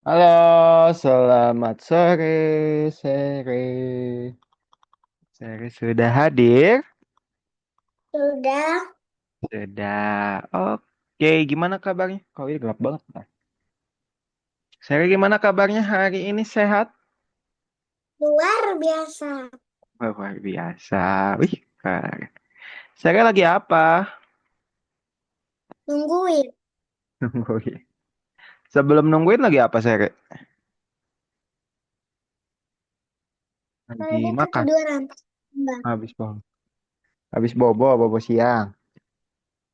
Halo, selamat sore, Sere. Sere sudah hadir? Sudah Sudah. Oke, gimana kabarnya? Kau ini gelap banget. Nah. Sere, gimana kabarnya hari ini? Sehat? luar biasa. Wah, luar biasa. Wih, keren. Sere lagi apa? Nungguin. Nungguin. Sebelum nungguin lagi apa, Sere? Lagi Tadi makan. ketiduran. Mbak. Habis bobo. Habis bobo, bobo siang.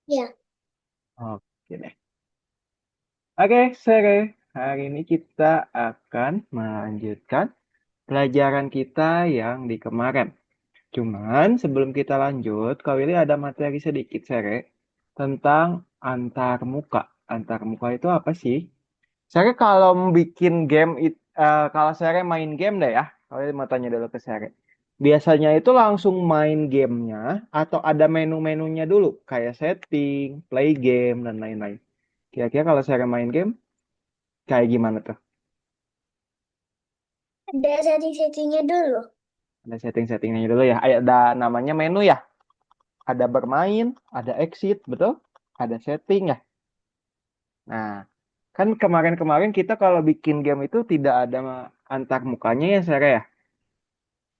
Ya, Oke deh. Oke, Sere. Hari ini kita akan melanjutkan pelajaran kita yang di kemarin. Cuman sebelum kita lanjut, Kak Willy ada materi sedikit Sere tentang antarmuka. Antarmuka itu apa sih? Sere kalau bikin game, kalau Sere main game deh ya, Kak Willy mau tanya dulu ke Sere. Biasanya itu langsung main gamenya atau ada menu-menunya dulu, kayak setting, play game, dan lain-lain. Kira-kira kalau Sere main game, kayak gimana tuh? ada setting-settingnya dulu. Ada setting-settingnya dulu ya. Ada namanya menu ya. Ada bermain, ada exit, betul? Ada setting ya. Nah, kan kemarin-kemarin kita kalau bikin game itu tidak ada antar mukanya ya, Sarah ya.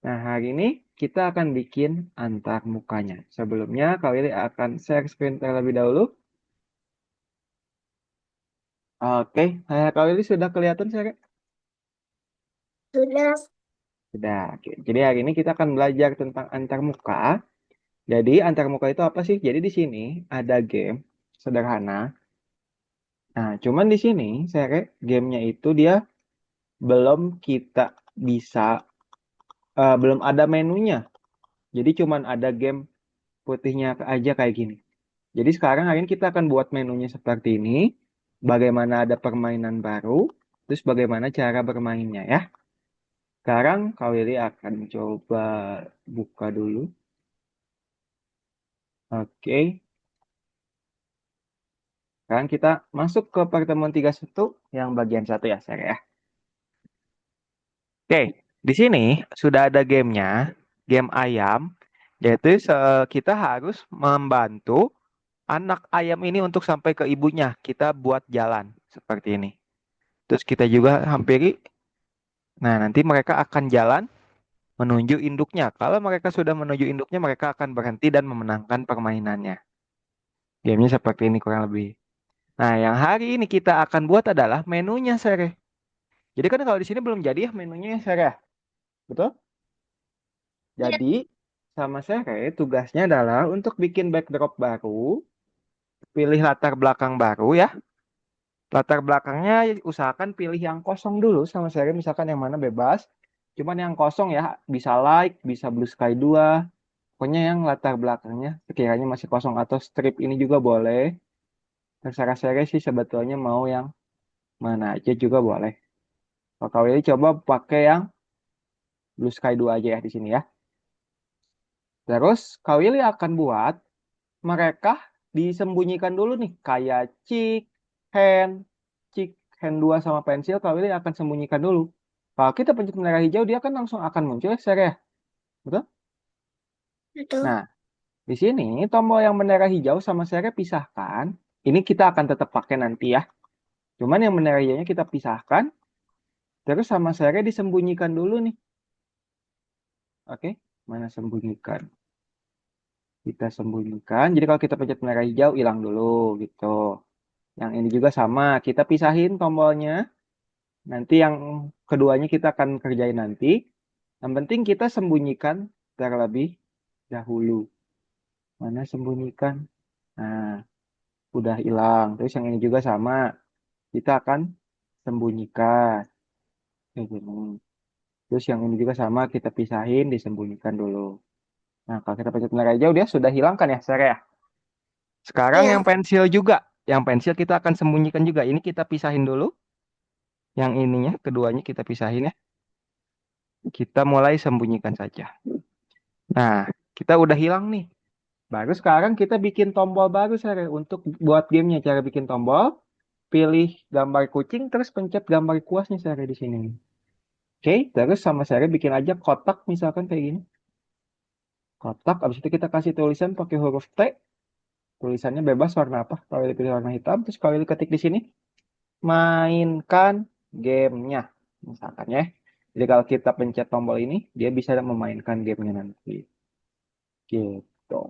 Nah, hari ini kita akan bikin antar mukanya. Sebelumnya, Kak Willy akan share screen terlebih dahulu. Oke, Kak Willy sudah kelihatan, Sarah? Sudah. Sudah. Oke. Jadi hari ini kita akan belajar tentang antar muka. Jadi antar muka itu apa sih? Jadi di sini ada game sederhana. Nah, cuman di sini, Sarah, gamenya itu dia belum kita bisa belum ada menunya. Jadi cuman ada game putihnya aja kayak gini. Jadi sekarang hari ini kita akan buat menunya seperti ini. Bagaimana ada permainan baru, terus bagaimana cara bermainnya ya. Sekarang Kak Willy akan coba buka dulu. Oke. Sekarang kita masuk ke pertemuan 31 yang bagian satu ya, saya ya. Oke, di sini sudah ada gamenya, game ayam. Yaitu kita harus membantu anak ayam ini untuk sampai ke ibunya. Kita buat jalan seperti ini. Terus kita juga hampiri. Nah, nanti mereka akan jalan menuju induknya. Kalau mereka sudah menuju induknya, mereka akan berhenti dan memenangkan permainannya. Gamenya seperti ini kurang lebih. Nah, yang hari ini kita akan buat adalah menunya, Sere. Jadi kan kalau di sini belum jadi ya menunya, Sere. Betul? Ya, Jadi, sama Sere tugasnya adalah untuk bikin backdrop baru, pilih latar belakang baru ya. Latar belakangnya usahakan pilih yang kosong dulu sama saya misalkan yang mana bebas. Cuman yang kosong ya bisa light, bisa blue sky 2. Pokoknya yang latar belakangnya sekiranya masih kosong atau strip ini juga boleh. Terserah saya sih sebetulnya mau yang mana aja juga boleh. Kalau kau ini coba pakai yang blue sky 2 aja ya di sini ya. Terus kau ini akan buat mereka disembunyikan dulu nih kayak chick, hand, chick, hand 2 sama pensil kau ini akan sembunyikan dulu. Kalau kita pencet merah hijau dia kan langsung akan muncul ya, Sher, ya. Betul? betul. Nah, di sini tombol yang bendera hijau sama Shere pisahkan. Ini kita akan tetap pakai nanti ya. Cuman yang bendera hijaunya kita pisahkan. Terus sama Shere disembunyikan dulu nih. Oke, mana sembunyikan? Kita sembunyikan. Jadi kalau kita pencet merah hijau hilang dulu gitu. Yang ini juga sama. Kita pisahin tombolnya. Nanti yang keduanya kita akan kerjain nanti. Yang penting kita sembunyikan terlebih dahulu. Mana sembunyikan? Nah, udah hilang. Terus yang ini juga sama. Kita akan sembunyikan. Kayak gini. Terus yang ini juga sama. Kita pisahin, disembunyikan dulu. Nah, kalau kita pencet merah hijau, dia sudah hilang kan ya, Sarah ya? Sekarang yang Ya, pensil juga. Yang pensil kita akan sembunyikan juga. Ini kita pisahin dulu. Yang ininya, keduanya kita pisahin ya. Kita mulai sembunyikan saja. Nah, kita udah hilang nih. Baru sekarang kita bikin tombol baru, Sarah. Untuk buat gamenya, cara bikin tombol. pilih gambar kucing, terus pencet gambar kuasnya Sere di sini. Oke, terus sama Sere bikin aja kotak misalkan kayak gini. Kotak, abis itu kita kasih tulisan pakai huruf T. Tulisannya bebas warna apa? Kalau dipilih warna hitam, terus kalau diketik di sini, mainkan gamenya. Misalkan ya. Jadi kalau kita pencet tombol ini, dia bisa memainkan gamenya nanti. Gitu.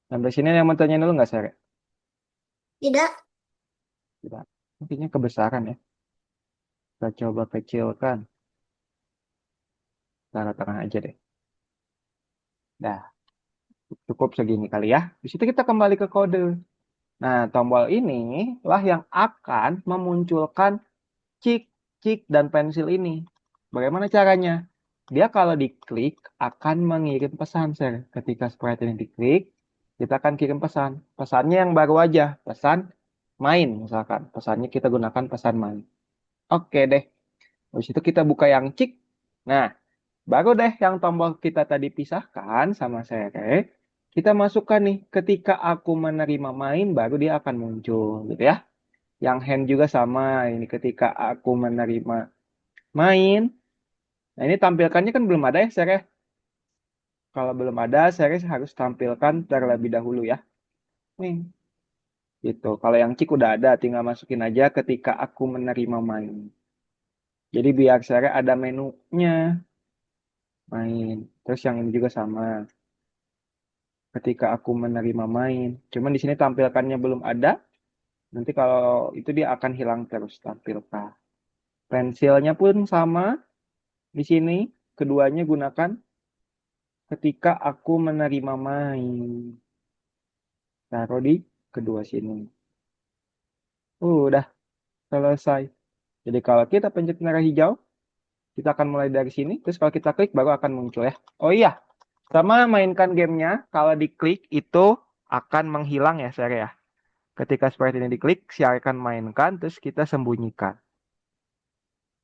Sampai sini yang mau tanya dulu nggak, Sere? Tidak. Tidak. Mungkinnya kebesaran ya. Kita coba kecilkan. Taruh tengah aja deh. Dah, cukup segini kali ya. Di situ kita kembali ke kode. Nah, tombol ini lah yang akan memunculkan cik, cik, dan pensil ini. Bagaimana caranya? Dia kalau diklik akan mengirim pesan, Sir. Ketika sprite ini diklik, kita akan kirim pesan. Pesannya yang baru aja, pesan main misalkan. Pesannya kita gunakan pesan main. Oke deh. Habis itu kita buka yang cik. Nah, baru deh yang tombol kita tadi pisahkan sama Sere. Kita masukkan nih, ketika aku menerima main, baru dia akan muncul gitu ya. Yang hand juga sama, ini ketika aku menerima main. Nah ini tampilkannya kan belum ada ya, Sere. Kalau belum ada, Sere harus tampilkan terlebih dahulu ya. Nih, gitu. Kalau yang cik udah ada, tinggal masukin aja ketika aku menerima main. Jadi biar Sere ada menunya main. Terus yang ini juga sama. Ketika aku menerima main. Cuman di sini tampilkannya belum ada. Nanti kalau itu dia akan hilang terus tampilkan. Pensilnya pun sama di sini. Keduanya gunakan ketika aku menerima main. Taruh di kedua sini. Udah selesai. Jadi kalau kita pencet merah hijau, kita akan mulai dari sini. Terus kalau kita klik baru akan muncul ya. Oh iya, sama mainkan gamenya. Kalau diklik itu akan menghilang ya, Sir ya. Ketika sprite ini diklik, silakan mainkan, terus kita sembunyikan.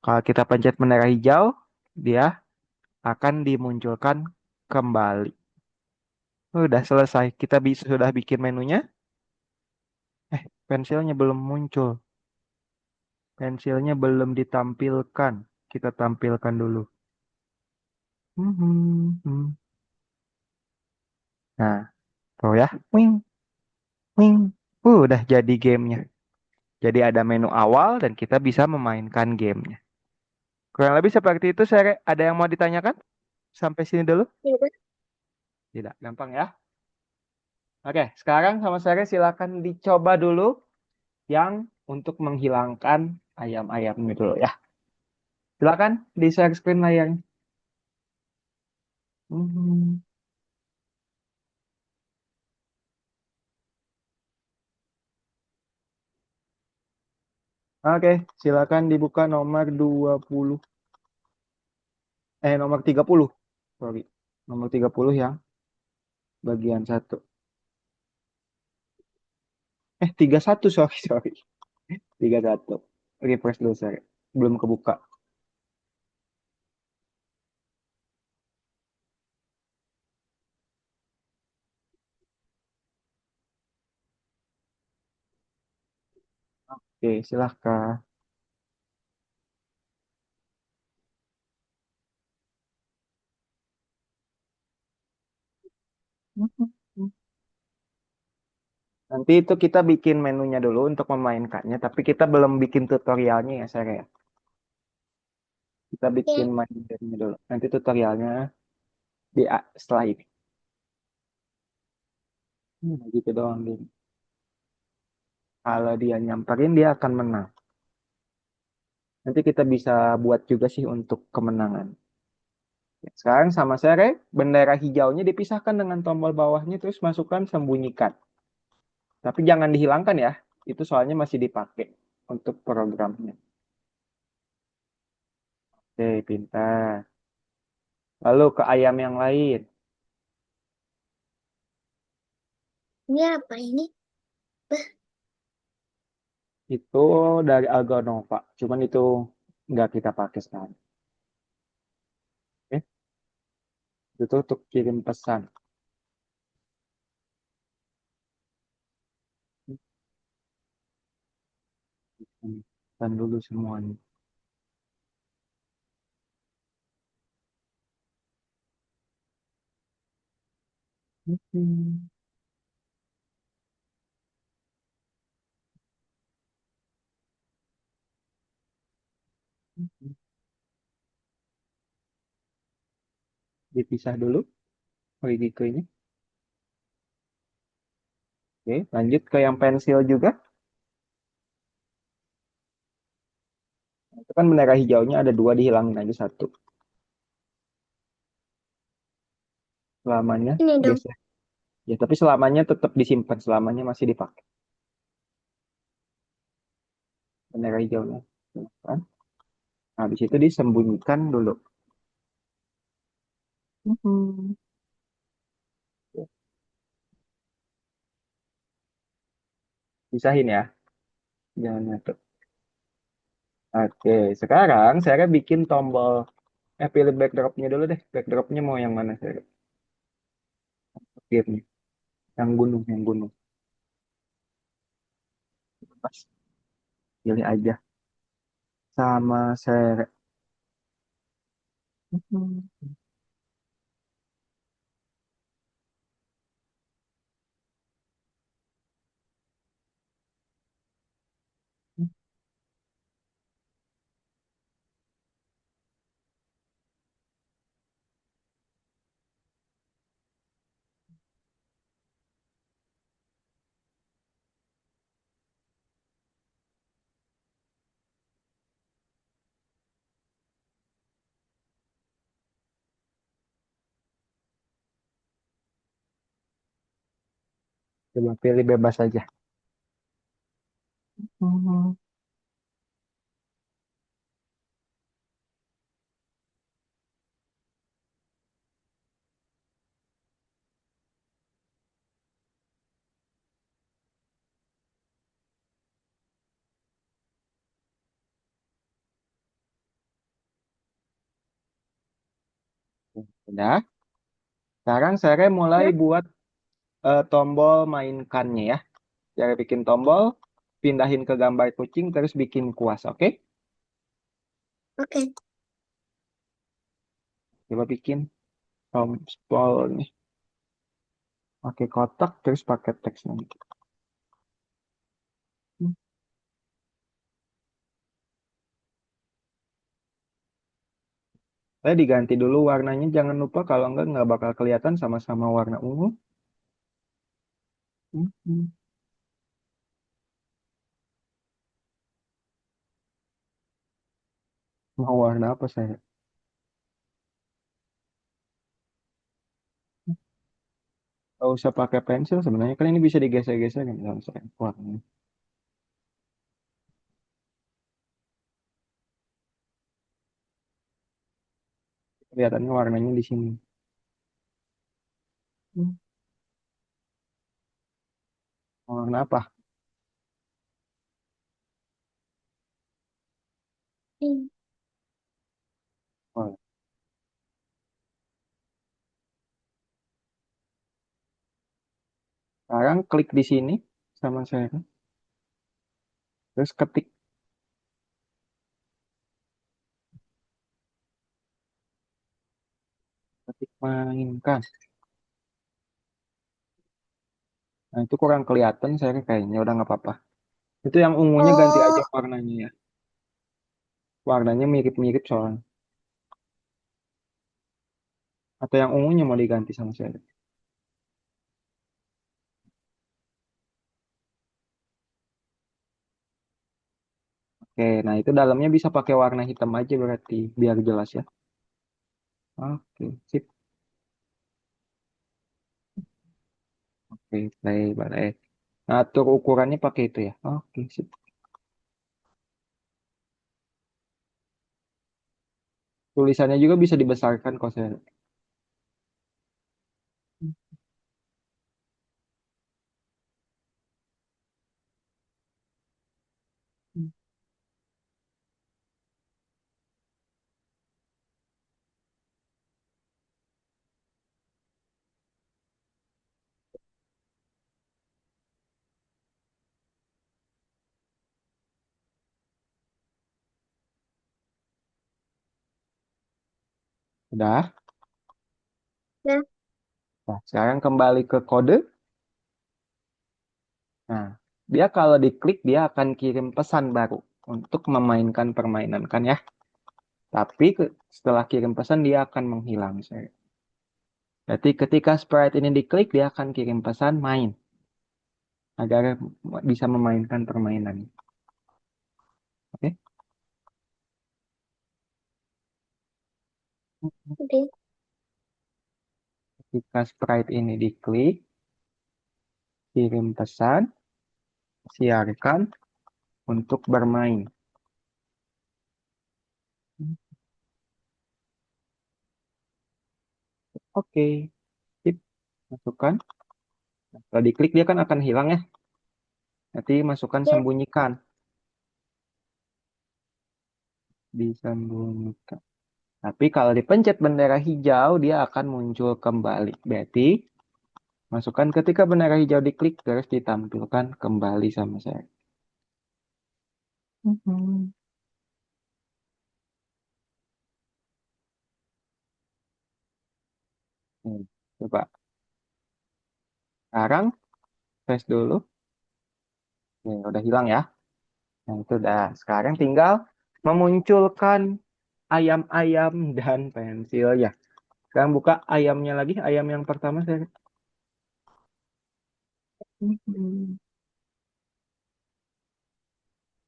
Kalau kita pencet merah hijau, dia akan dimunculkan kembali. Udah selesai. Kita sudah bikin menunya. Pensilnya belum muncul. Pensilnya belum ditampilkan. Kita tampilkan dulu. Nah, tuh ya. Wing, wing. Udah jadi gamenya. Jadi ada menu awal dan kita bisa memainkan gamenya. Kurang lebih seperti itu, Sere. Ada yang mau ditanyakan? Sampai sini dulu? Tidak. Tidak, gampang ya. Oke, sekarang sama Sere silakan dicoba dulu yang untuk menghilangkan ayam-ayam ini dulu ya. Silakan di share screen layarnya. Hmm. Oke, silakan dibuka nomor 20. Nomor 30. Sorry. Nomor 30 yang bagian satu. 31, sorry, sorry. 31. Refresh dulu, Sere. Belum kebuka. Oke, silahkan. Nanti itu kita bikin menunya dulu untuk memainkannya, tapi kita belum bikin tutorialnya ya, saya ya. Kita bikin Oke. main gamenya dulu. Nanti tutorialnya setelah ini. Gitu doang, Din. Kalau dia nyamperin, dia akan menang. Nanti kita bisa buat juga sih untuk kemenangan. Ya, sekarang sama Sere, bendera hijaunya dipisahkan dengan tombol bawahnya, terus masukkan sembunyikan. Tapi jangan dihilangkan ya. Itu soalnya masih dipakai untuk programnya. Oke, pintar. Lalu ke ayam yang lain. Ini apa ini? Itu dari Algonova. Cuman itu nggak kita pakai sekarang. Oke, itu untuk kirim pesan. Kan dulu semuanya. Hmm. Dipisah dulu ini. Oke, lanjut ke yang pensil juga. Itu kan bendera hijaunya ada dua, dihilangin aja satu. Selamanya Ini dong. geser. Ya, tapi selamanya tetap disimpan, selamanya masih dipakai. Bendera hijaunya. Kan? Nah, habis itu disembunyikan dulu. Mhm. Pisahin ya. Jangan nyatu. Oke, sekarang saya bikin tombol. Pilih backdropnya dulu deh. Backdropnya mau yang mana saya? Pilih. Yang gunung, yang gunung. Pas, pilih aja. Sama saya. Mhm. Coba pilih bebas aja. Mhm. Udah. Sekarang saya mulai Ya, buat tombol mainkannya ya. Cara bikin tombol, pindahin ke gambar kucing, terus bikin kuas, oke? oke. Coba bikin tombol nih. Pakai kotak, terus pakai teks nanti. Hmm. Diganti dulu warnanya, jangan lupa kalau nggak bakal kelihatan sama-sama warna ungu. Hmm. Mau warna apa saya? Nggak usah pakai pensil sebenarnya, kan ini bisa digeser-geser kan dalam saya. Warnanya. Kelihatannya warnanya di sini. Hmm. Mau warna apa? Hmm. Oh, sekarang klik di sini sama saya. Terus ketik mainkan. Nah, itu kurang kelihatan saya kayaknya udah nggak apa-apa. Itu yang ungunya ganti aja Oh, warnanya ya. Warnanya mirip-mirip soalnya. Atau yang ungunya mau diganti sama saya. Oke, nah itu dalamnya bisa pakai warna hitam aja berarti biar jelas ya. Oke, sip. Oke, play, balik. Nah, atur ukurannya pakai itu ya. Oke, sip. Tulisannya juga bisa dibesarkan kok saya. Udah. Ya, Nah, sekarang kembali ke kode. Nah, dia kalau diklik dia akan kirim pesan baru untuk memainkan permainan kan ya. Tapi setelah kirim pesan dia akan menghilang. Jadi ketika sprite ini diklik dia akan kirim pesan main agar bisa memainkan permainan. Oke. oke. Ketika sprite ini diklik, kirim pesan, siarkan untuk bermain. Oke, sip. Masukkan. Kalau diklik dia kan akan hilang ya. Nanti masukkan Ya, sembunyikan. Disembunyikan. Tapi kalau dipencet bendera hijau, dia akan muncul kembali. Berarti masukkan ketika bendera hijau diklik, terus ditampilkan kembali sama saya. Mhm. Coba. Sekarang, tes dulu. Nih, udah hilang ya. Nah, itu udah. Sekarang tinggal memunculkan ayam-ayam dan pensil ya. Sekarang buka ayamnya lagi, ayam yang pertama saya. Mhm.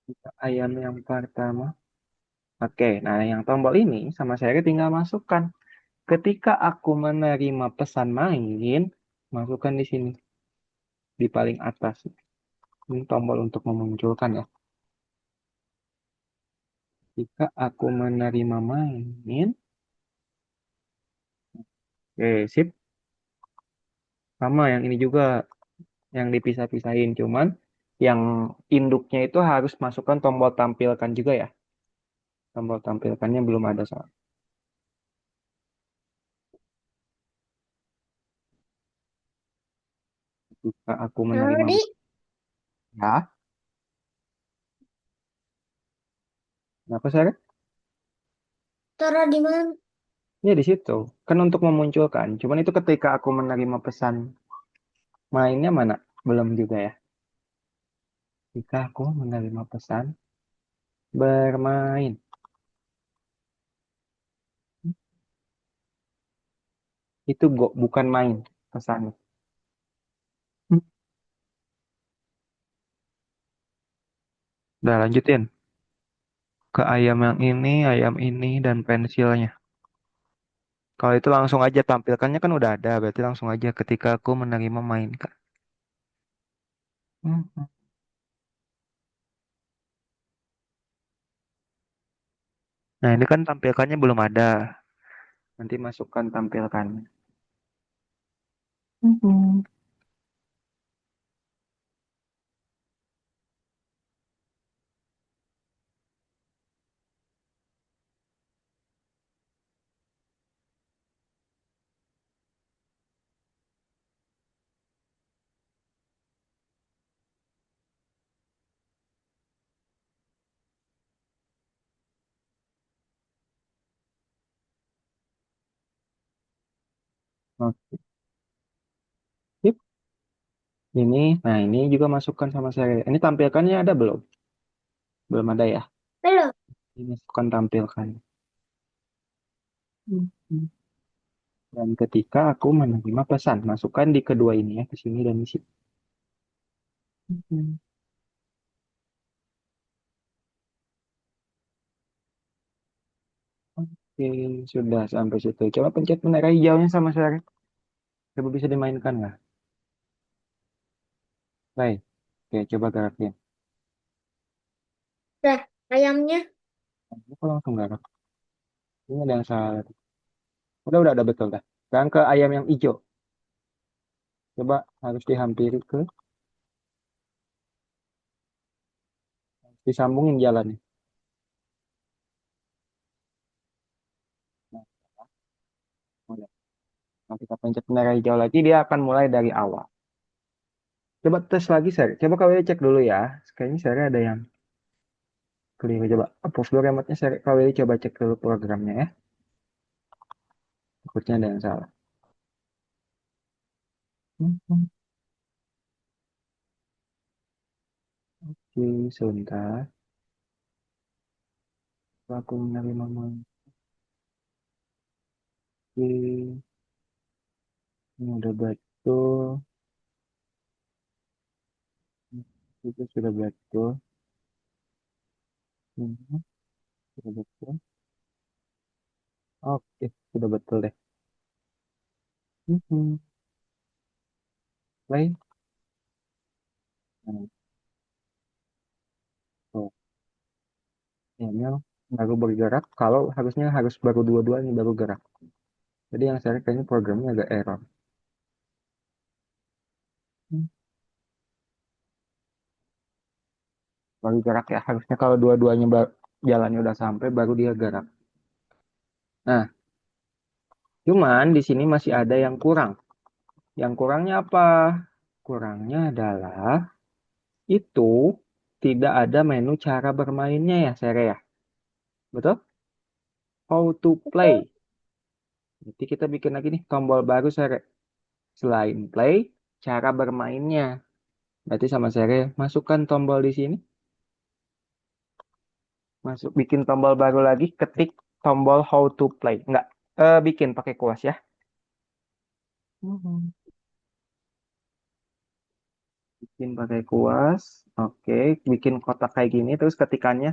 Buka ayam yang pertama. Oke, nah yang tombol ini sama saya tinggal masukkan. Ketika aku menerima pesan main, masukkan di sini, di paling atas. Ini tombol untuk memunculkan ya. Ketika aku menerima main, oke, sip. Sama yang ini juga, yang dipisah-pisahin. Cuman yang induknya itu harus masukkan tombol tampilkan juga ya. Tombol tampilkannya belum ada soal. Ketika aku menerima tadi ya, apa saya? taruh di mana? Ya di situ. Kan untuk memunculkan. Cuman itu ketika aku menerima pesan mainnya mana? Belum juga ya. Ketika aku menerima pesan bermain. Itu go, bukan main pesannya. Hmm. Udah lanjutin. Ke ayam ini, dan pensilnya. Kalau itu langsung aja tampilkannya kan udah ada. Berarti langsung aja ketika aku menerima main, Kak. Hmm. Nah ini kan tampilkannya belum ada. Nanti masukkan tampilkan. Hmm. Oke. Sip. Ini, nah ini juga masukkan sama saya. Ini tampilkannya ada belum? Belum ada ya. Belum. Ini masukkan tampilkan. Hmm. Dan ketika aku menerima pesan, masukkan di kedua ini ya, ke sini dan di sini. Hmm. Oke, sudah sampai situ. Coba pencet bendera hijaunya sama saya. Coba bisa dimainkan nggak? Baik. Oke, coba gerakin. Dah, ayamnya. Ini kok langsung gerak? Ini ada yang salah. Udah betul dah. Sekarang ke ayam yang hijau. Coba harus dihampiri ke, disambungin jalannya. Nah, udah. Nah, kita pencet bendera hijau lagi, dia akan mulai dari awal. Coba tes lagi, Sir. Coba kalian cek dulu ya. Kayaknya saya ada yang keliru. Coba hapus dulu remote-nya, Sir. Kalian coba cek dulu programnya ya. Takutnya ada yang salah. Mhm. Oke, sebentar. Aku nyari mama. Oke, ini udah betul. Itu sudah betul. Mhm, sudah betul. Oke, sudah betul deh. Mhm. Play. Nah, tuh. Ini baru bergerak. Kalau harusnya harus baru dua-duanya baru gerak. Jadi yang saya kayaknya programnya agak error. Hmm, Baru gerak ya. Harusnya kalau dua-duanya jalannya udah sampai baru dia gerak. Nah, cuman di sini masih ada yang kurang. Yang kurangnya apa? Kurangnya adalah itu tidak ada menu cara bermainnya ya, Sere ya. Betul? How to Betul. play. Jadi kita bikin lagi nih tombol baru, Sere. Selain play, cara bermainnya. Berarti sama Sere masukkan tombol di sini. Masuk bikin tombol baru lagi, ketik tombol how to play. Enggak, bikin pakai kuas ya. Mhm. Bikin pakai kuas. Oke, bikin kotak kayak gini terus ketikannya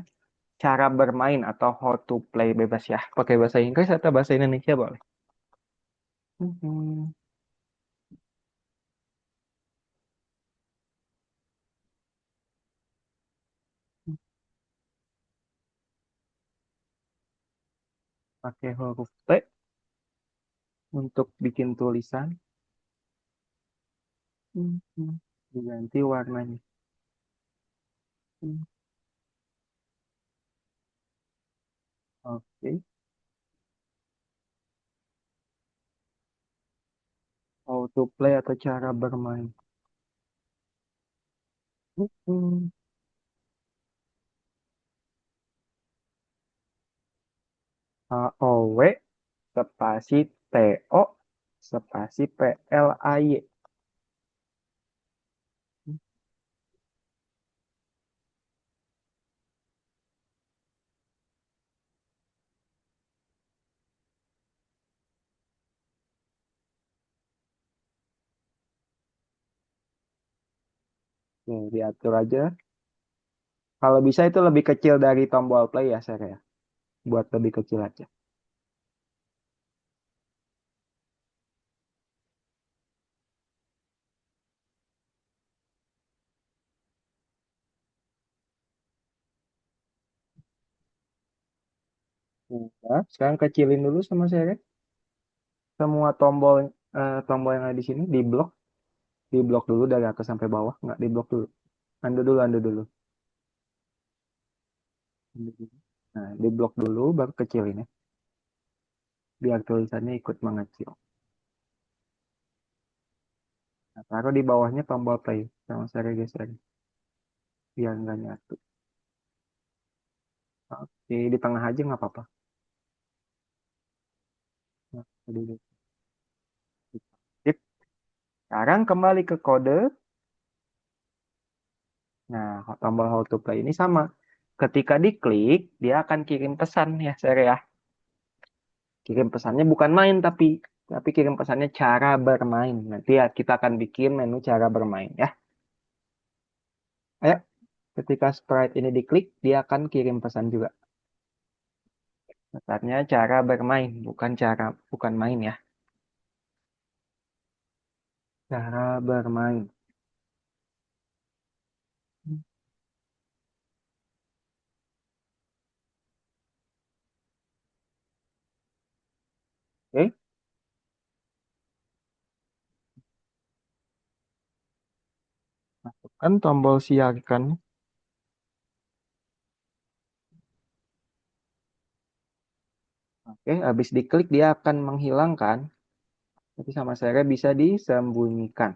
cara bermain atau how to play bebas ya. Pakai bahasa Inggris atau bahasa Indonesia boleh. Mhm. Pakai huruf T untuk bikin tulisan. Mhm. Diganti warnanya. Mhm. Oke, how to play atau cara bermain. Mhm. AOW spasi TO spasi PLAY. Nih, diatur aja. Kalau bisa itu lebih kecil dari tombol play ya, saya ya. Buat lebih kecil aja. Nah, sekarang kecilin dulu sama saya. Semua tombol yang ada di sini di blok dulu dari atas sampai bawah, nggak di blok dulu. Ando dulu. Undo dulu. Nah, di blok dulu baru kecilin ya, biar tulisannya ikut mengecil. Nah, taruh di bawahnya tombol play sama saya geser biar nggak nyatu. Oke, di tengah aja nggak apa-apa. Nah, dulu. Sip. Sekarang kembali ke kode. Nah, tombol how to play ini sama. Ketika diklik, dia akan kirim pesan ya, Sere ya. Kirim pesannya bukan main tapi kirim pesannya cara bermain. Nanti ya kita akan bikin menu cara bermain ya. Ayo, ketika sprite ini diklik, dia akan kirim pesan juga. Pesannya cara bermain, bukan main ya. Cara bermain. Oke, masukkan tombol siarkan. Oke, habis diklik dia akan menghilangkan. Tapi sama saya bisa disembunyikan.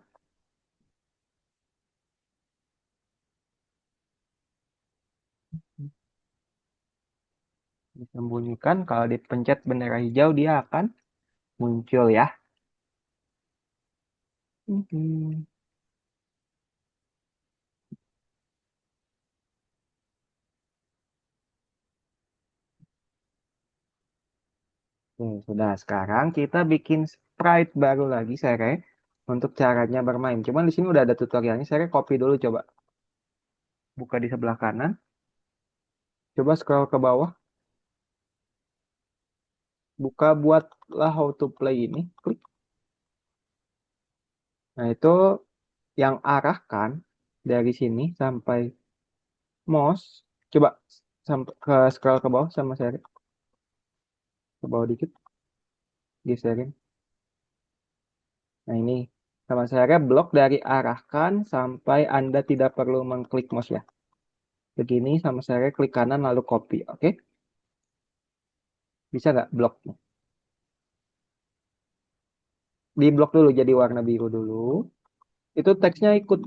Disembunyikan kalau dipencet bendera hijau dia akan muncul ya. Mhm. Sudah. Sekarang kita bikin sprite baru lagi, Sere, untuk caranya bermain. Cuman di sini udah ada tutorialnya. Sere copy dulu coba. Buka di sebelah kanan. Coba scroll ke bawah. Buka buatlah how to play ini. Klik. Nah, itu yang arahkan dari sini sampai mouse. Coba sampai ke scroll ke bawah sama Sere. Ke bawah dikit. Geserin. Nah, ini sama Sere blok dari arahkan sampai Anda tidak perlu mengklik mouse ya. Begini sama Sere klik kanan lalu copy. Oke? Bisa nggak bloknya? Di blok dulu jadi warna biru dulu. Itu teksnya ikut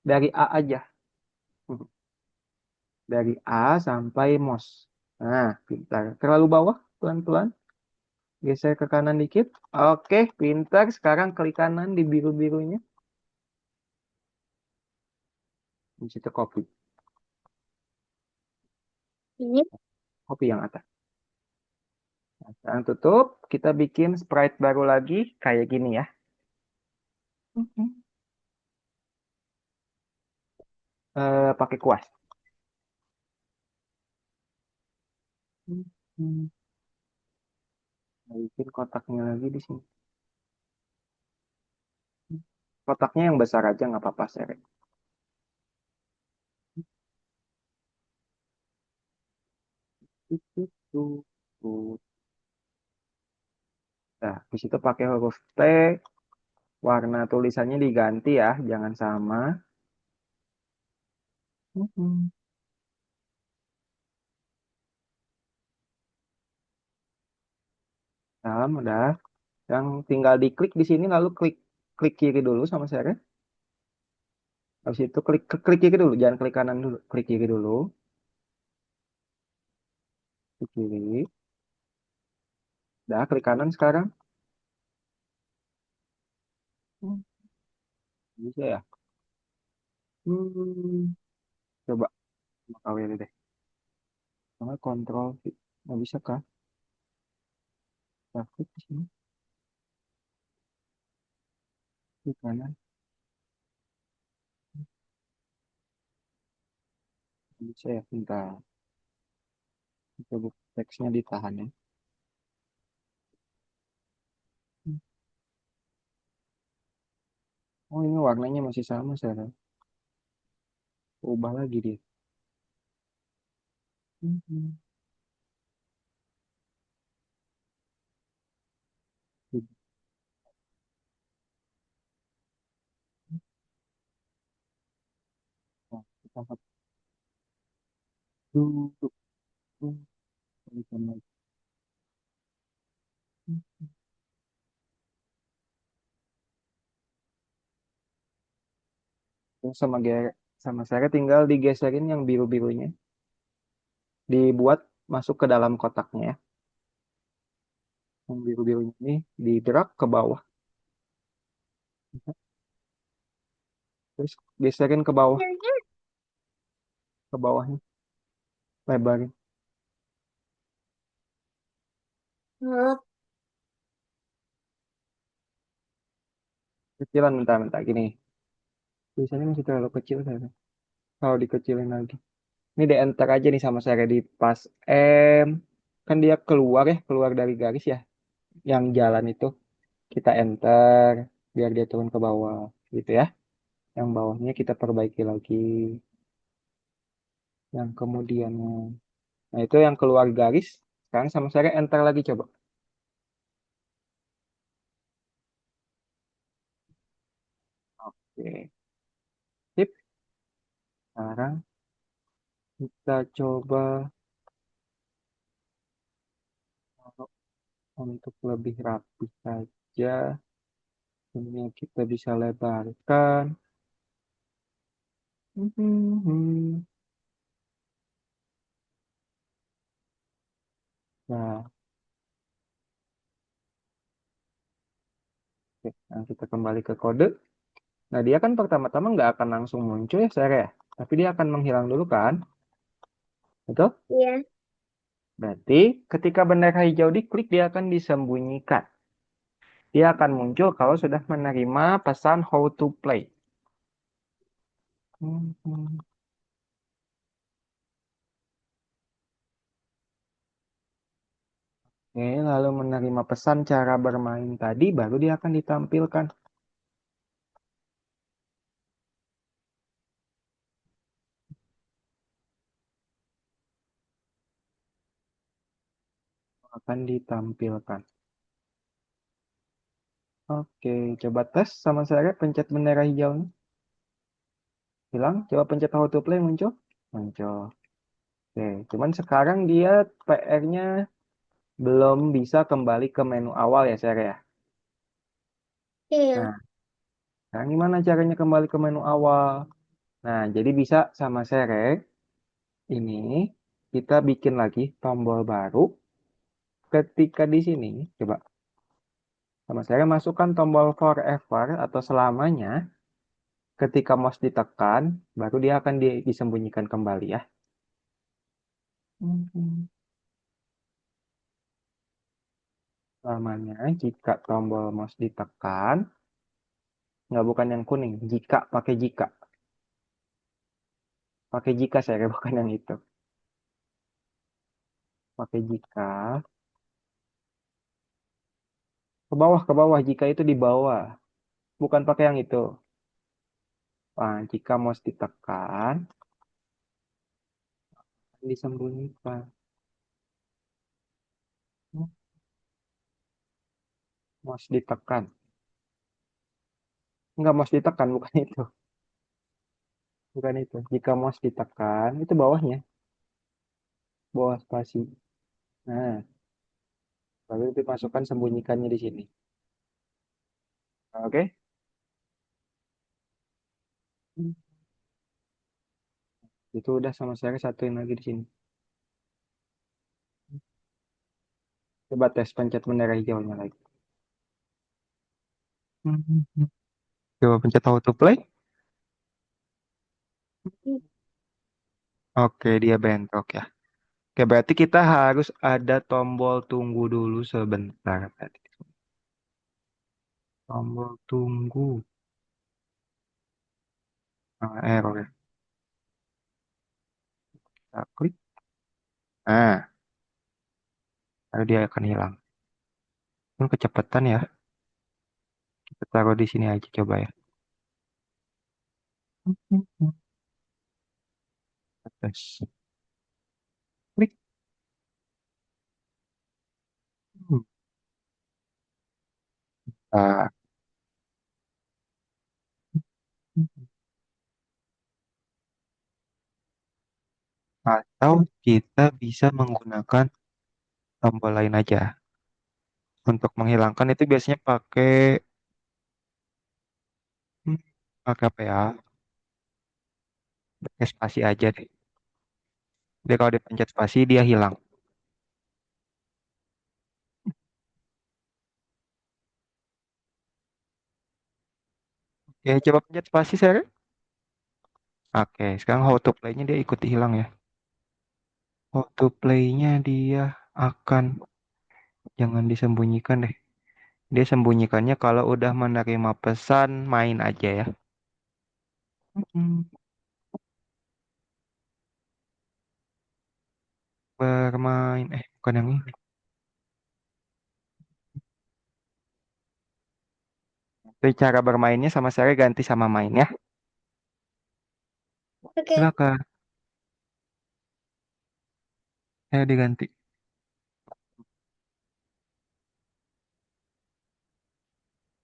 dari A aja. Dari A sampai MOS. Nah, pintar. Terlalu bawah, pelan-pelan. Geser ke kanan dikit. Oke, pintar. Sekarang klik kanan di biru-birunya. Di situ copy. Ini Copy yang atas. Nah, sekarang tutup. Kita bikin sprite baru lagi. Kayak gini ya. Pakai kuas. Bikin kotaknya lagi di sini. Kotaknya yang besar aja nggak apa-apa, Sere. Nah, di situ pakai huruf T, warna tulisannya diganti ya, jangan sama. Nah, udah. Yang tinggal diklik di sini lalu klik klik kiri dulu sama saya. Habis itu klik klik kiri dulu, jangan klik kanan dulu. Klik kiri dulu, klik kiri. Udah, klik kanan sekarang. Hmm, Bisa ya? Hmm, Coba kawin deh. Sama kontrol V. Nggak bisa kah? Nah, klik di sini, klik kanan. Nggak bisa ya, bentar. Coba teksnya ditahan ya. Oh, ini warnanya masih sama, saya. Ubah lagi dia. Hmm. Nah, kita hapus dulu. Balikan lagi. Terus sama saya tinggal digeserin yang biru-birunya. Dibuat masuk ke dalam kotaknya ya. Yang biru-birunya ini di drag ke bawah. Terus geserin ke bawahnya. Lebarin. oh, Kecilan minta-minta gini. Tulisannya masih terlalu kecil saya. Kalau dikecilin lagi. Ini di enter aja nih sama saya di pas M. Kan dia keluar ya, keluar dari garis ya. Yang jalan itu kita enter biar dia turun ke bawah gitu ya. Yang bawahnya kita perbaiki lagi. Yang kemudian, nah itu yang keluar garis. Sekarang sama saya enter lagi coba. Oke, sip. Sekarang kita coba kalau untuk lebih rapi saja. Ini kita bisa lebarkan. Mhm. Nah, Nah, kita kembali ke kode. Nah, dia kan pertama-tama nggak akan langsung muncul ya, Sarah ya. Tapi dia akan menghilang dulu kan? Betul? Iya. Berarti ketika bendera hijau diklik, dia akan disembunyikan. Dia akan muncul kalau sudah menerima pesan how to play. Hmm. Oke, lalu menerima pesan cara bermain tadi, baru dia akan ditampilkan. Akan ditampilkan. Oke, coba tes sama saya pencet bendera hijaunya. Hilang, coba pencet how to play muncul. Muncul. Oke, cuman sekarang dia PR-nya belum bisa kembali ke menu awal ya, Sarah ya. Iya. Nah, sekarang gimana caranya kembali ke menu awal? Nah, jadi bisa sama Sarah ini kita bikin lagi tombol baru. Ketika di sini, coba sama saya masukkan tombol forever atau selamanya. Ketika mouse ditekan, baru dia akan disembunyikan kembali ya. Mhm. Selamanya jika tombol mouse ditekan, nggak bukan yang kuning, jika pakai jika. Pakai jika saya bukan yang itu. Pakai jika. Ke bawah, jika itu di bawah. Bukan pakai yang itu. Nah, jika mouse ditekan, disembunyikan. Mouse ditekan. Enggak, mouse ditekan, bukan itu. Bukan itu. Jika mouse ditekan, itu bawahnya. Bawah spasi. Nah, lalu dimasukkan sembunyikannya di sini. Oke? Itu udah sama saya satuin lagi di sini. Coba tes pencet bendera hijaunya lagi. Coba pencet auto play. Oke, dia bentrok ya. Oke, berarti kita harus ada tombol tunggu dulu sebentar tadi. Tombol tunggu. Error ya. Kita klik. Nah, lalu dia akan hilang. Kecepatan ya. Kita taruh di sini aja coba ya. Tes. Klik. Nah, atau kita bisa menggunakan tombol lain aja. Untuk menghilangkan itu biasanya hmm, pakai apa ya? Pakai spasi aja deh. Dia kalau dipencet spasi dia hilang. Oke, coba pencet spasi saya. Oke, sekarang how to play-nya dia ikuti hilang ya. How to play-nya dia akan jangan disembunyikan deh. Dia sembunyikannya kalau udah menerima pesan main aja ya. Hmm, Bermain, bukan yang ini. Jadi cara bermainnya sama saya ganti sama main ya. Oke. Silakan. Saya diganti.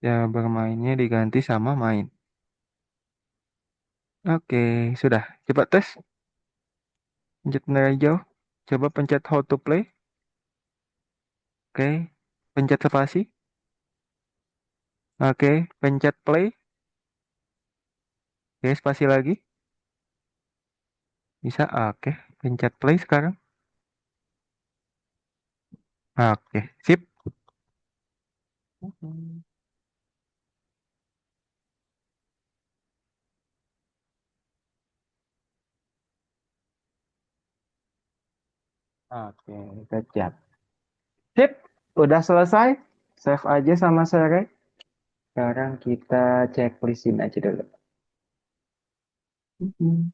Ya bermainnya diganti sama main. Oke, sudah. Coba tes. Pencet bendera hijau. Coba pencet how to play. Oke. Pencet spasi. Oke. Pencet play. Oke, spasi lagi. Bisa. Oke. Pencet play sekarang. Oke. Sip. Oke, kejap. Sip, udah selesai. Save aja sama Sere. Sekarang kita checklistin aja dulu. Mhm.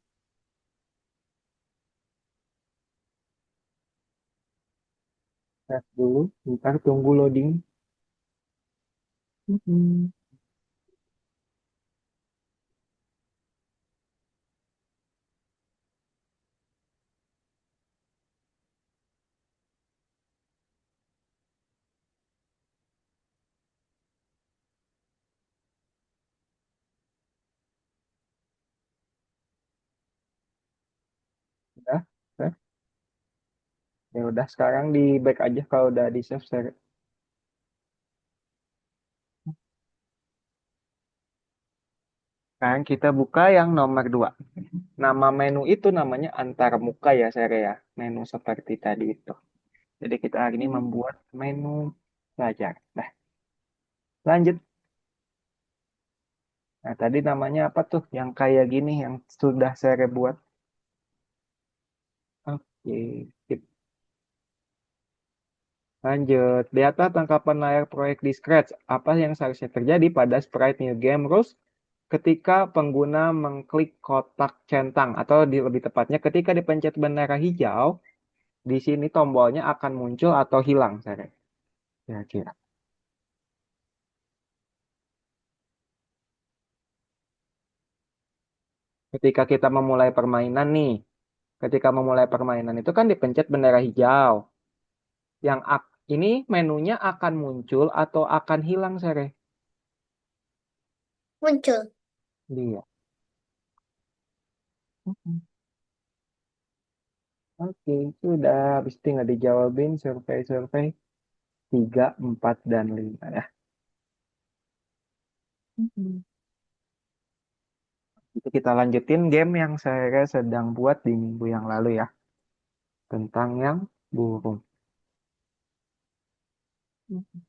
Save dulu, ntar tunggu loading. Mhm. Udah, save. Ya udah, sekarang di back aja kalau udah di save Sere. Sekarang kita buka yang nomor 2. Nama menu itu namanya antarmuka ya, Sere ya. Menu seperti tadi itu. Jadi kita hari ini Hmm. membuat menu pelajar. Nah, lanjut. Nah, tadi namanya apa tuh? Yang kayak gini, yang sudah Sere buat. Oke, sip. Lanjut. Data tangkapan layar proyek di Scratch. Apa yang seharusnya terjadi pada sprite New Game Rules ketika pengguna mengklik kotak centang atau lebih tepatnya ketika dipencet bendera hijau, di sini tombolnya akan muncul atau hilang, Sere. Kira-kira. Ketika kita memulai permainan nih, ketika memulai permainan itu kan dipencet bendera hijau. Ini menunya akan muncul atau akan hilang, Sere? Muncul. Iya. Mhm. Oke, sudah. Habis tinggal dijawabin survei-survei 3, 4, dan 5 ya. Mhm. Itu kita lanjutin game yang saya sedang buat di minggu yang lalu ya. Tentang yang burung. Mhm.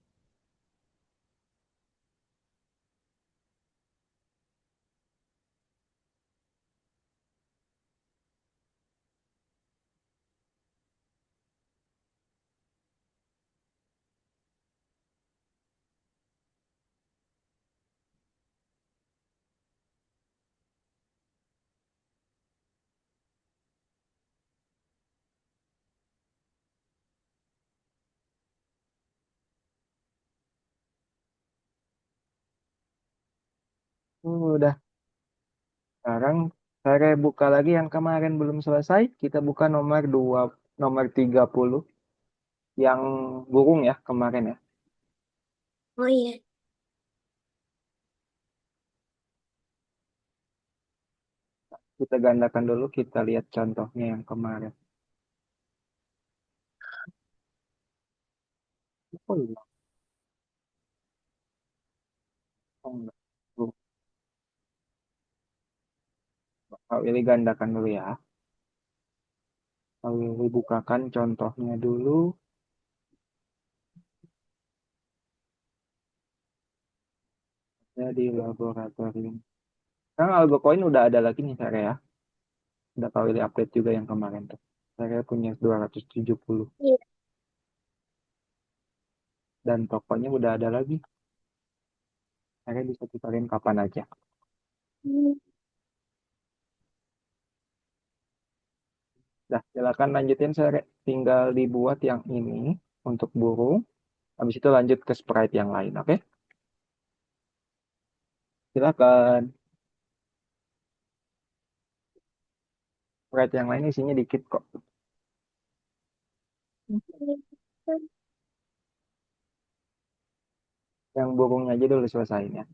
Udah. Sekarang saya buka lagi yang kemarin belum selesai. Kita buka nomor 2, nomor 30. Yang burung ya kemarin ya. Oh iya. Kita gandakan dulu, kita lihat contohnya yang kemarin. Oh iya, oh enggak. Tuh, Kak Willy gandakan dulu ya. Kak Willy bukakan contohnya dulu. Ya, di laboratorium. Sekarang AlgoCoin udah ada lagi nih saya ya. Udah Kak Willy update juga yang kemarin tuh. Saya punya 270. Iya. Dan tokonya udah ada lagi. Saya bisa tukarin kapan aja. Hmm. Dah, silakan lanjutin saya. Tinggal dibuat yang ini untuk burung. Habis itu lanjut ke sprite yang lain, oke? Silakan. Sprite yang lain isinya dikit kok. Yang burungnya aja dulu selesaiin ya.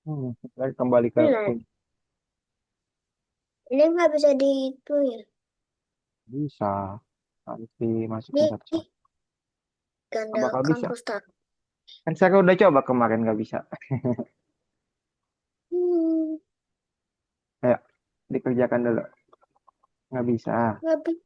Hmm. Saya kembali ke Benar. Ini nggak bisa di itu ya. bisa. Harus dimasukin Di satu-satu. Nggak bakal gandakan bisa. frustasi. Kan saya udah coba kemarin nggak bisa. Hmm. Ayo, dikerjakan dulu. Nggak bisa. Nggak bisa.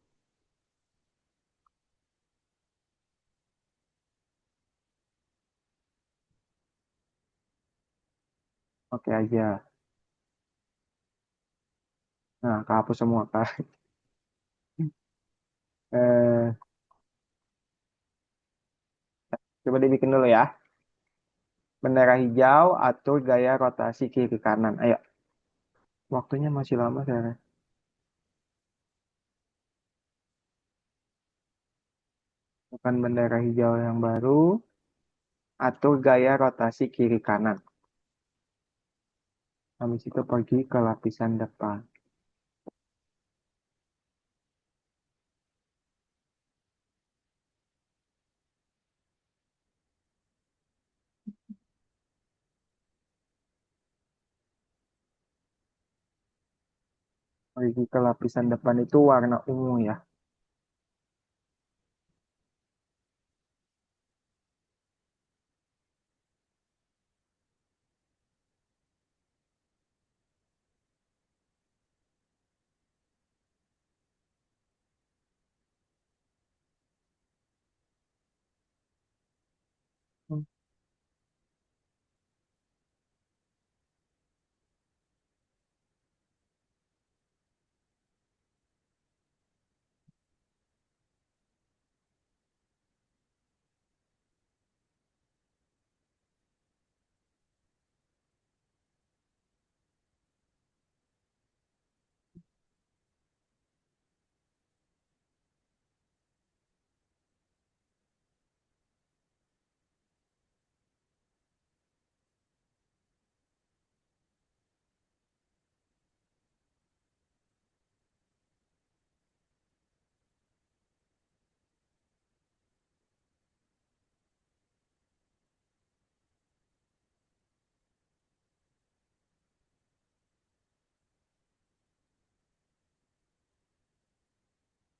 Oke aja. Nah, kehapus semua kan. Eh, coba dibikin dulu ya. Bendera hijau, atur gaya rotasi kiri kanan. Ayo, waktunya masih lama saya. Tekan bendera hijau yang baru, atur gaya rotasi kiri kanan. Habis itu pergi ke lapisan depan. Pergi ke lapisan depan itu warna ungu ya.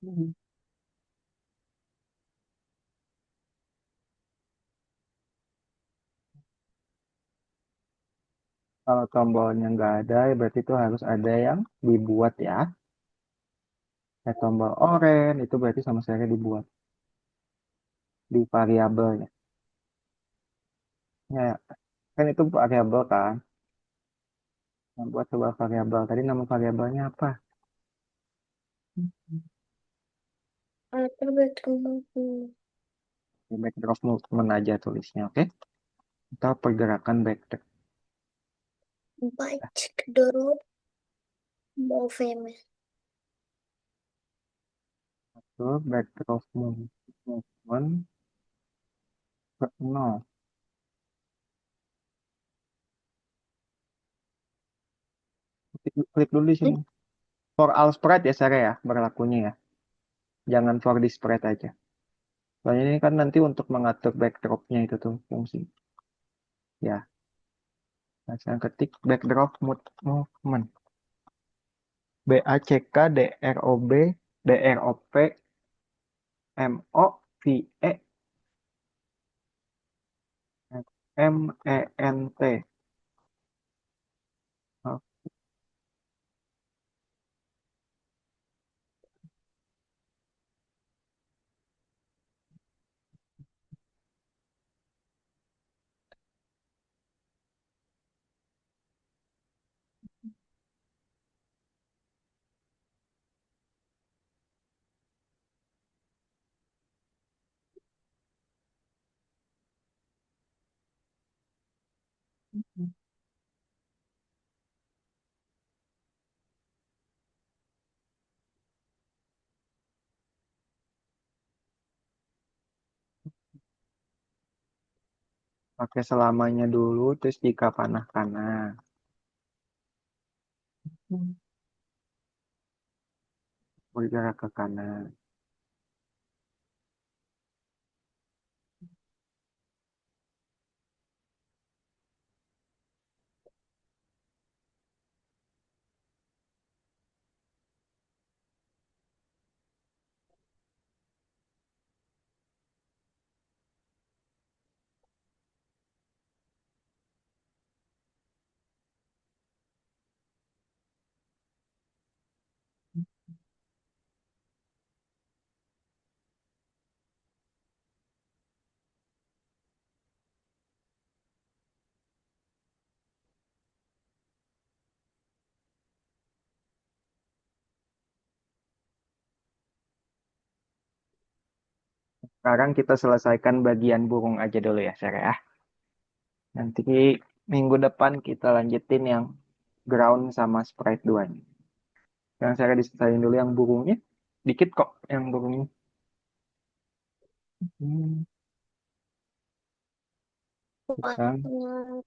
Hmm. Kalau tombolnya nggak ada, ya berarti itu harus ada yang dibuat ya. Tombol oren itu berarti sama saya dibuat di variabelnya. Ya, kan itu variabel kan. Nah, buat sebuah variabel. Tadi nama variabelnya apa? Atur background. Backdrop movement aja tulisnya, oke? Kita pergerakan backdrop. Baik dulu movement. Tuh, backdrop movement ke 0. Klik dulu di Hmm? sini. For all sprite ya, Sarah ya, berlakunya ya. Jangan for this sprite aja. Soalnya ini kan nanti untuk mengatur backdropnya itu tuh fungsi. Ya, nah, saya ketik backdrop movement. BACK DROB DROP MOVE MENT. Pakai selamanya dulu, terus jika panah kanan. Bergerak ke kanan. Sekarang kita selesaikan bagian burung aja dulu ya, Sere ya. Nanti minggu depan kita lanjutin yang ground sama sprite 2 nya. Sekarang saya diselesain dulu yang burungnya. Dikit kok yang burungnya. Hmm, sekarang Warna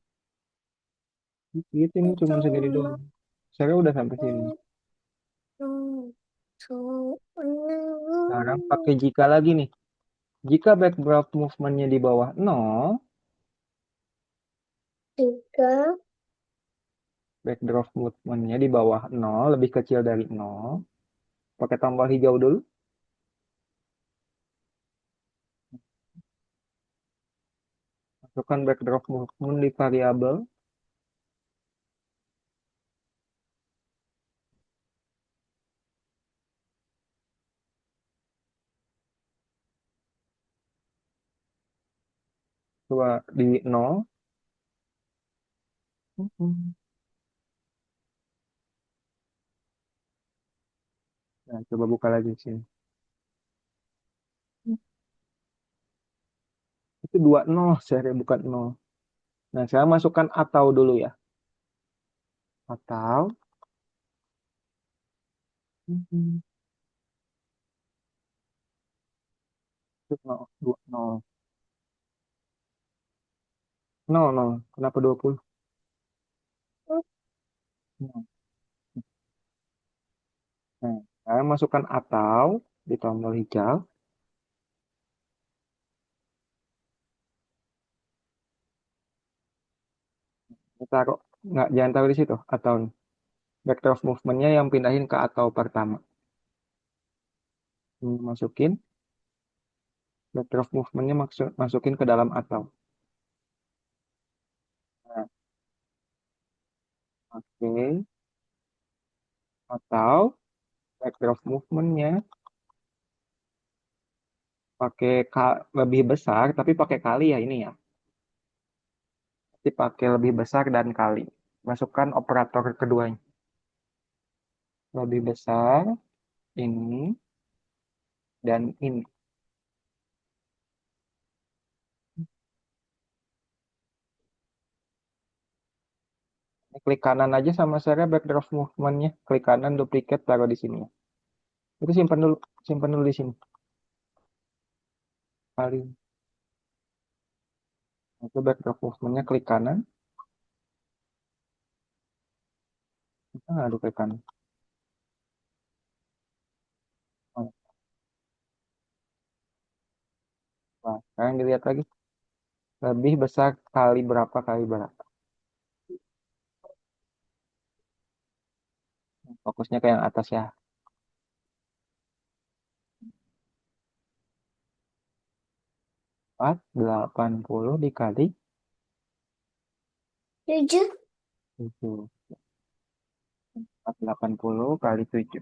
dikit ini cuma segini utama. doang. Saya udah sampai sini. Sekarang pakai jika lagi nih. Jika backdrop movement-nya di bawah 0, Tiga. backdrop movement-nya di bawah 0, lebih kecil dari 0, pakai tombol hijau dulu. Masukkan backdrop movement di variabel. Coba di 0. Nah, coba buka lagi di sini. Itu 20, saya bukan 0. Nah, saya masukkan atau dulu ya. Atau. Itu 0, 2, 0. 0, 0. Kenapa 20? Nah, saya masukkan atau di tombol hijau. Taruh, nggak, jangan taruh di situ. Atau nih. Vector of movement-nya yang pindahin ke atau pertama. Masukin. Vector of movement-nya masukin ke dalam atau. Nah, oke. Atau vector of movement-nya pakai lebih besar, tapi pakai kali ya ini ya. Jadi pakai lebih besar dan kali. Masukkan operator keduanya. Lebih besar, ini, dan ini. Klik kanan aja sama saya backdrop movement-nya. Klik kanan, duplicate, taruh di sini. Itu simpan dulu di sini. Paling. Itu backdrop movement-nya klik kanan. Aduh, klik kanan. Oh, nah, sekarang dilihat lagi. Lebih besar kali berapa kali berapa. Fokusnya ke yang atas ya. 480 dikali Tujuh. 7. 480 kali 7.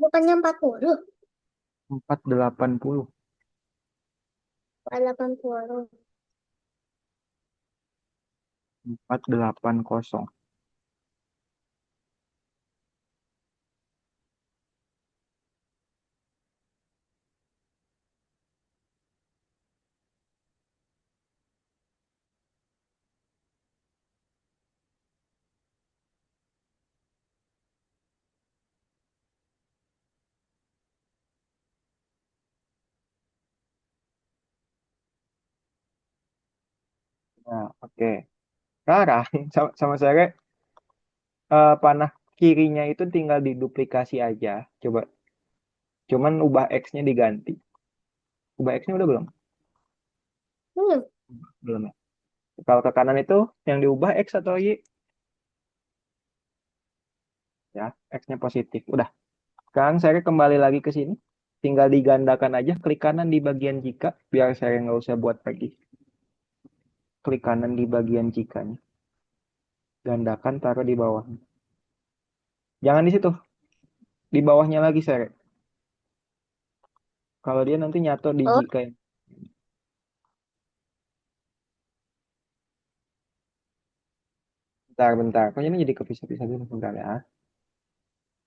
Bukannya 40. 480. 80. 480. Nah, oke. Sekarang sama saya panah kirinya itu tinggal diduplikasi aja. Coba. Cuman ubah X-nya diganti. Ubah X-nya udah belum? Hmm. Belum ya. Kalau ke kanan itu yang diubah X atau Y? Ya, X-nya positif. Udah. Sekarang saya kembali lagi ke sini. Tinggal digandakan aja. Klik kanan di bagian jika. Biar saya nggak usah buat lagi. Klik kanan di bagian jikanya. Gandakan, taruh di bawah. Jangan di situ. Di bawahnya lagi, saya. Kalau dia nanti nyatu di Oh, jika. Bentar, bentar. Kok ini jadi kepisah-pisah dulu. Bentar ya.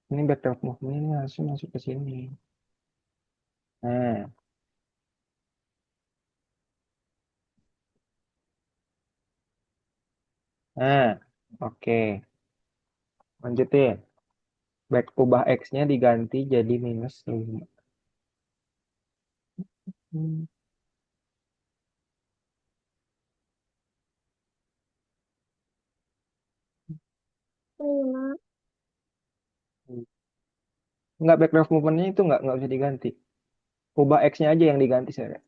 Ini backdrop movement ini langsung masuk ke sini. Nah, nah, oke. Lanjutin. Baik, ubah X-nya diganti jadi minus 5. Hmm. 5. Nggak, backrest movement-nya itu nggak bisa diganti. Ubah X-nya aja yang diganti saya.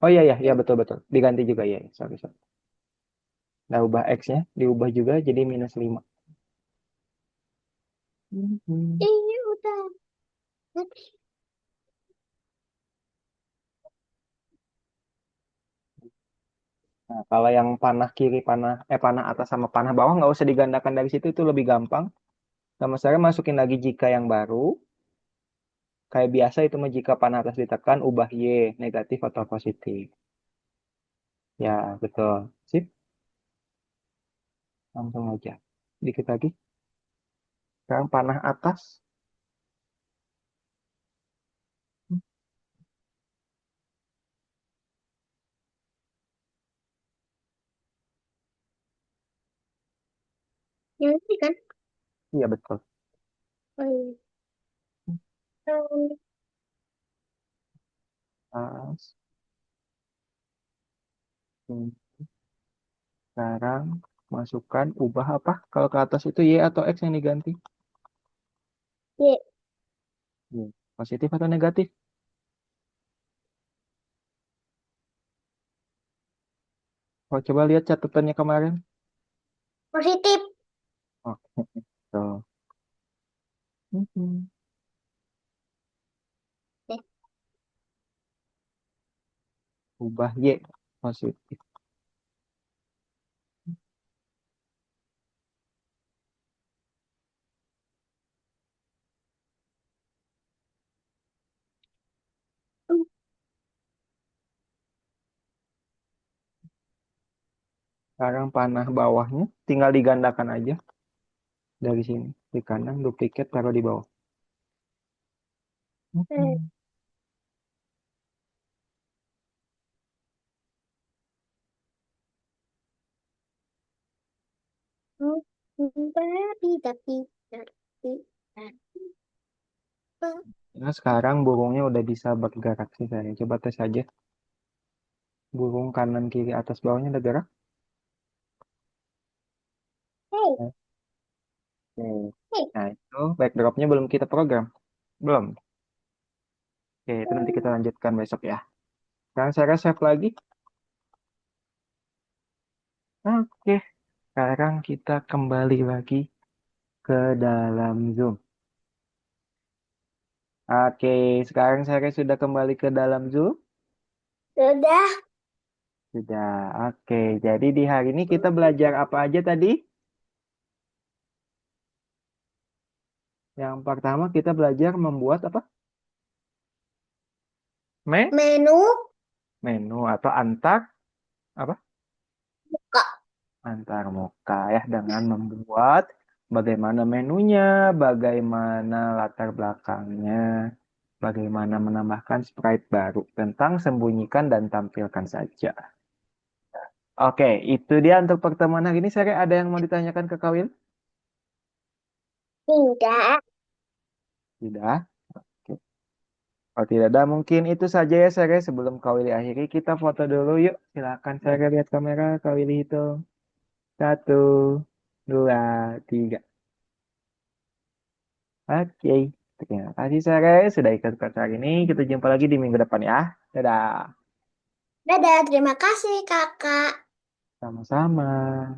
Oh iya, iya, iya, betul, betul. Diganti juga, ya. Sorry, sorry. Nah, ubah X-nya, diubah juga jadi minus 5. Mhm. Iya, udah. Nah, kalau yang panah kiri, panah atas sama panah bawah nggak usah digandakan dari situ, itu lebih gampang. Sama saya masukin lagi jika yang baru. Kayak biasa itu mah jika panah atas ditekan, ubah Y, negatif atau positif. Ya, betul. Sip, langsung aja. Dikit lagi. Sekarang panah atas. Yang ini kan? Iya, betul. Oh, iya. Um, Atas. Sekarang masukkan, ubah apa? Kalau ke atas itu Y atau X yang diganti? Y. Y. Positif atau negatif? Oh, coba lihat catatannya kemarin. Positif. Oke, tuh. Mhm. Eh, Ubah Y positif. um, Sekarang panah bawahnya tinggal digandakan aja dari sini. Di kanan, duplikat, taruh di bawah. eh, Mhm. tapi. Nah, sekarang burungnya udah bisa bergerak sih saya. Coba tes aja. Burung kanan, kiri, atas, bawahnya udah gerak. Hey, Oke. hey. Nah, itu backdropnya belum kita program. Belum. Oke, itu nanti kita lanjutkan besok ya. Sekarang saya save lagi. Oke, sekarang kita kembali lagi ke dalam Zoom. Oke, sekarang saya sudah kembali ke dalam Zoom. Sudah. Sudah. Oke, jadi di hari ini kita belajar apa aja tadi? Yang pertama kita belajar membuat apa? Menu Menu atau antar apa? buka. Antar muka ya, dengan membuat bagaimana menunya, bagaimana latar belakangnya, bagaimana menambahkan sprite baru tentang sembunyikan dan tampilkan saja. Oke, itu dia untuk pertemuan hari ini. Saya ada yang mau ditanyakan ke Kawil? Tidak. Tidak. Oke. Oh, tidak ada. Mungkin itu saja ya, saya. Sebelum Kawili akhiri, kita foto dulu yuk. Silakan saya lihat kamera. Kawili hitung. Satu, dua, tiga. Oke. Terima kasih, saya sudah ikut kelas hari ini. Kita jumpa lagi di minggu depan ya. Dadah. Dadah, terima kasih kakak. Sama-sama.